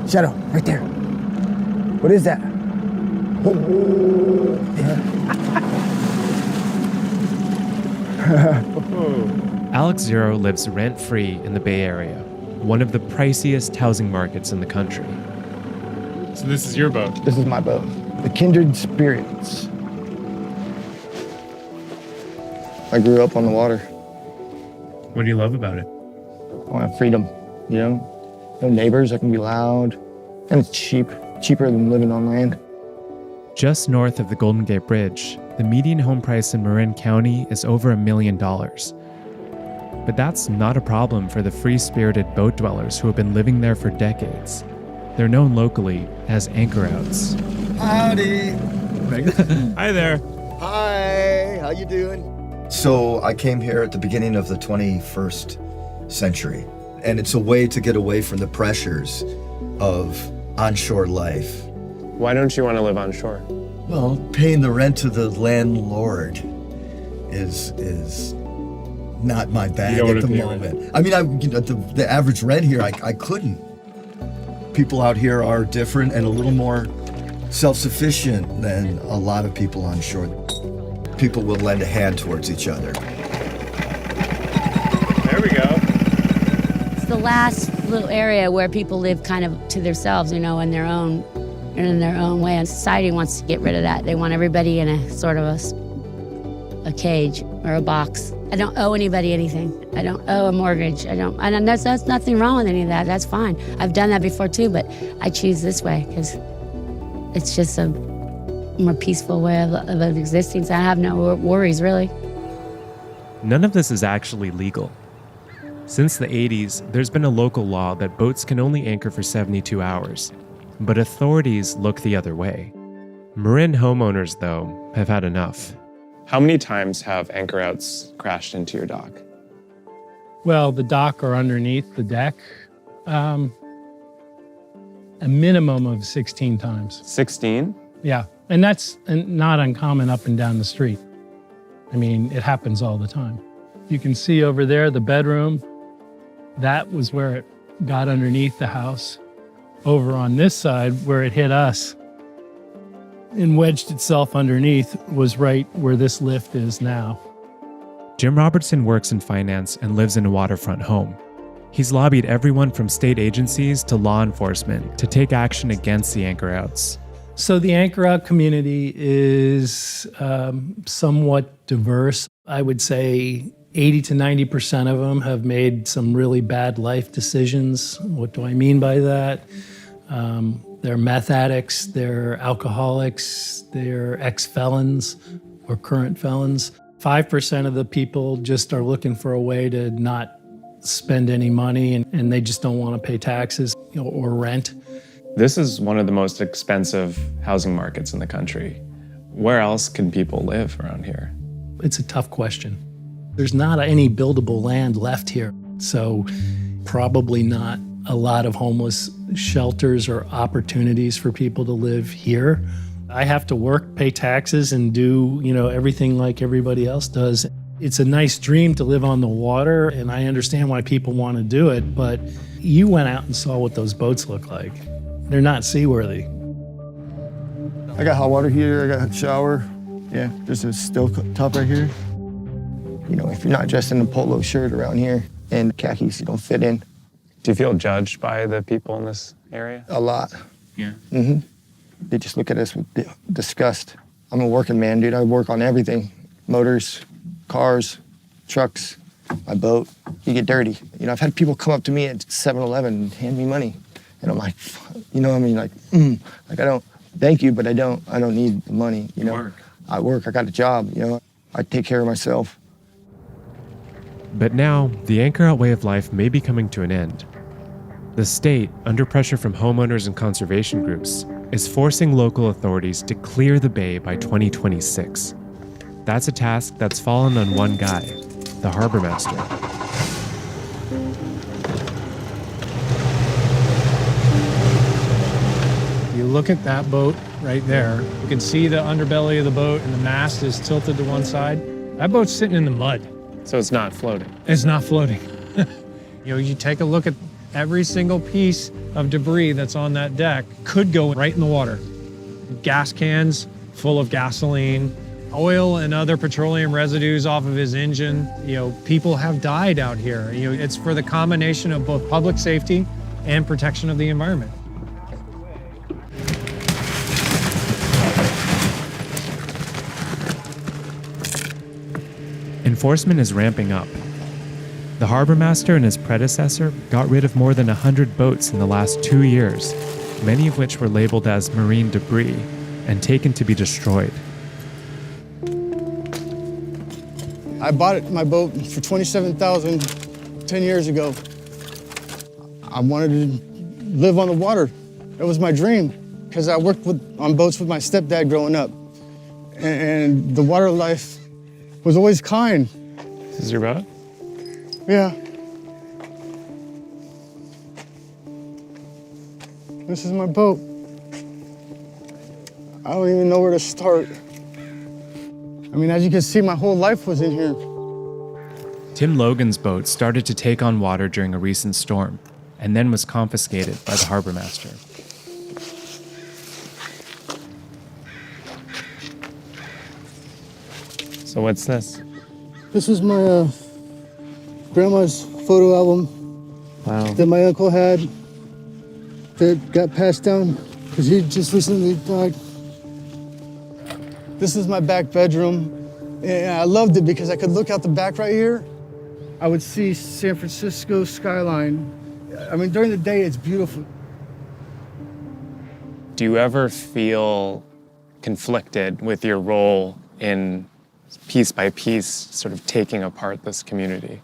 Shadow, right there. What is that? Alex Zero lives rent-free in the Bay Area, one of the priciest housing markets in the country. So this is your boat? This is my boat. The Kindred Spirits. I grew up on the water. What do you love about it? I want freedom, you know? No neighbors, I can be loud. And it's cheap. Cheaper than living on land. Just north of the Golden Gate Bridge, the median home price in Marin County is over $1 million. But that's not a problem for the free-spirited boat dwellers who have been living there for decades. They're known locally as anchor-outs. Howdy. Hi there. Hi, how you doing? So I came here at the beginning of the 21st century, and it's a way to get away from the pressures of onshore life. Why don't you want to live on shore? Well, paying the rent to the landlord is not my bag at the moment. I mean, the average rent here, I couldn't. People out here are different and a little more self-sufficient than a lot of people on shore. People will lend a hand towards each other. There we go. It's the last little area where people live kind of to themselves, you know, in their own way. And society wants to get rid of that. They want everybody in a sort of a cage or a box. I don't owe anybody anything. I don't owe a mortgage. That's nothing wrong with any of that. That's fine. I've done that before too, but I choose this way because it's just a more peaceful way of existing. So I have no worries, really. None of this is actually legal. Since the 80s, there's been a local law that boats can only anchor for 72 hours. But authorities look the other way. Marin homeowners, though, have had enough. How many times have anchor-outs crashed into your dock? Well, the dock or underneath the deck, a minimum of 16 times. 16? Yeah, and that's not uncommon up and down the street. I mean, it happens all the time. You can see over there, the bedroom, that was where it got underneath the house. Over on this side, where it hit us and wedged itself underneath, was right where this lift is now. Jim Robertson works in finance and lives in a waterfront home. He's lobbied everyone from state agencies to law enforcement to take action against the anchor-outs. So the anchor-out community is somewhat diverse. I would say 80 to 90% of them have made some really bad life decisions. What do I mean by that? They're meth addicts, they're alcoholics, they're ex-felons or current felons. 5% of the people just are looking for a way to not spend any money and they just don't want to pay taxes, you know, or rent. This is one of the most expensive housing markets in the country. Where else can people live around here? It's a tough question. There's not any buildable land left here, so probably not a lot of homeless shelters or opportunities for people to live here. I have to work, pay taxes, and do, you know, everything like everybody else does. It's a nice dream to live on the water, and I understand why people want to do it, but you went out and saw what those boats look like. They're not seaworthy. I got hot water heater, I got a shower. Yeah, there's a stove top right here. You know, if you're not dressed in a polo shirt around here and khakis, you don't fit in. Do you feel judged by the people in this area? A lot. Yeah. Mm-hmm. They just look at us with disgust. I'm a working man, dude. I work on everything. Motors, cars, trucks, my boat. You get dirty. You know, I've had people come up to me at 7-Eleven and hand me money. And I'm like, you know what I mean? Like, like I don't, thank you, but I don't need the money, you know? Work. I work, I got a job, you know? I take care of myself. But now, the anchor-out way of life may be coming to an end. The state, under pressure from homeowners and conservation groups, is forcing local authorities to clear the bay by 2026. That's a task that's fallen on one guy, the harbor master. You look at that boat right there, you can see the underbelly of the boat and the mast is tilted to one side. That boat's sitting in the mud. So it's not floating. It's not floating. You take a look at every single piece of debris that's on that deck could go right in the water. Gas cans full of gasoline, oil and other petroleum residues off of his engine. People have died out here. It's for the combination of both public safety and protection of the environment. Enforcement is ramping up. The harbor master and his predecessor got rid of more than 100 boats in the last 2 years, many of which were labeled as marine debris and taken to be destroyed. I bought my boat for $27,000 10 years ago. I wanted to live on the water. It was my dream because I worked on boats with my stepdad growing up. And the water life was always kind. This is your boat? Yeah. This is my boat. I don't even know where to start. I mean, as you can see, my whole life was in here. Tim Logan's boat started to take on water during a recent storm and then was confiscated by the harbor master. So what's this? This is my grandma's photo album that my uncle had that got passed down because he just recently died. This is my back bedroom, and I loved it because I could look out the back right here. I would see San Francisco skyline. I mean, during the day, it's beautiful. Do you ever feel conflicted with your role in piece by piece sort of taking apart this community?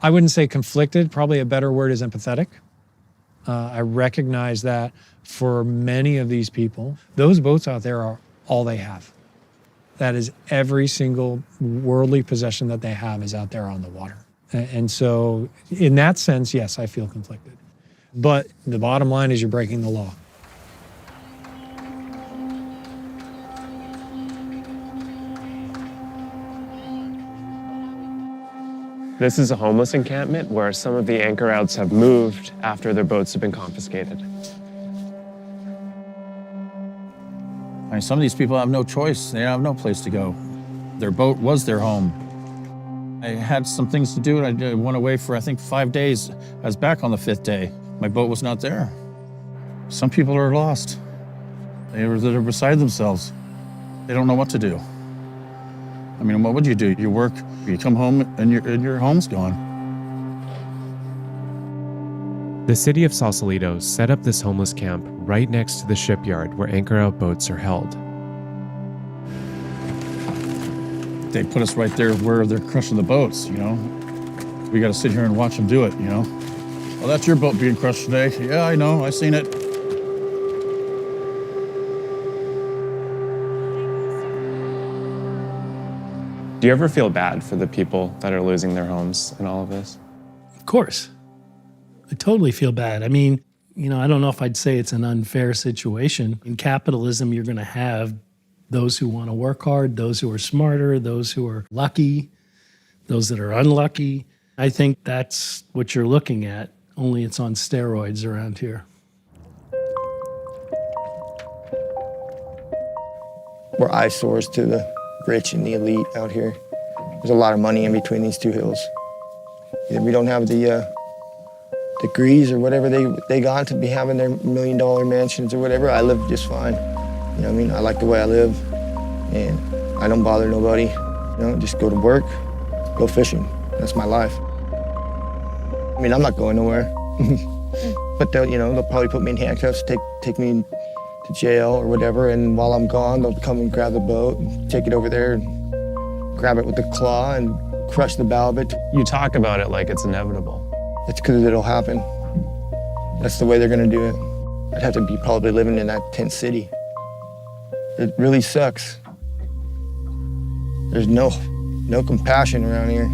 I wouldn't say conflicted, probably a better word is empathetic. I recognize that for many of these people, those boats out there are all they have. That is every single worldly possession that they have is out there on the water. And so in that sense, yes, I feel conflicted. But the bottom line is you're breaking the law. This is a homeless encampment where some of the anchor outs have moved after their boats have been confiscated. I mean, some of these people have no choice. They have no place to go. Their boat was their home. I had some things to do, and I went away for, I think, 5 days. I was back on the 5th day. My boat was not there. Some people are lost. They're beside themselves. They don't know what to do. I mean, what would you do? You work, you come home, and your home's gone. The city of Sausalito set up this homeless camp right next to the shipyard where anchor out boats are held. They put us right there where they're crushing the boats, you know? We got to sit here and watch them do it, you know? Well, that's your boat being crushed today. Yeah, I know, I seen it. Do you ever feel bad for the people that are losing their homes in all of this? Of course. I totally feel bad. I mean, I don't know if I'd say it's an unfair situation. In capitalism, you're going to have those who want to work hard, those who are smarter, those who are lucky, those that are unlucky. I think that's what you're looking at, only it's on steroids around here. We're eyesores to the rich and the elite out here. There's a lot of money in between these two hills. Either we don't have the degrees or whatever they got to be having their $1 million mansions or whatever. I live just fine. You know what I mean? I like the way I live, and I don't bother nobody. Just go to work, go fishing. That's my life. I mean, I'm not going nowhere. But they'll probably put me in handcuffs, take me to jail or whatever, and while I'm gone, they'll come and grab the boat, and take it over there, and grab it with the claw and crush the bow of it. You talk about it like it's inevitable. It's because it'll happen. That's the way they're gonna do it. I'd have to be probably living in that tent city. It really sucks. There's no compassion around here.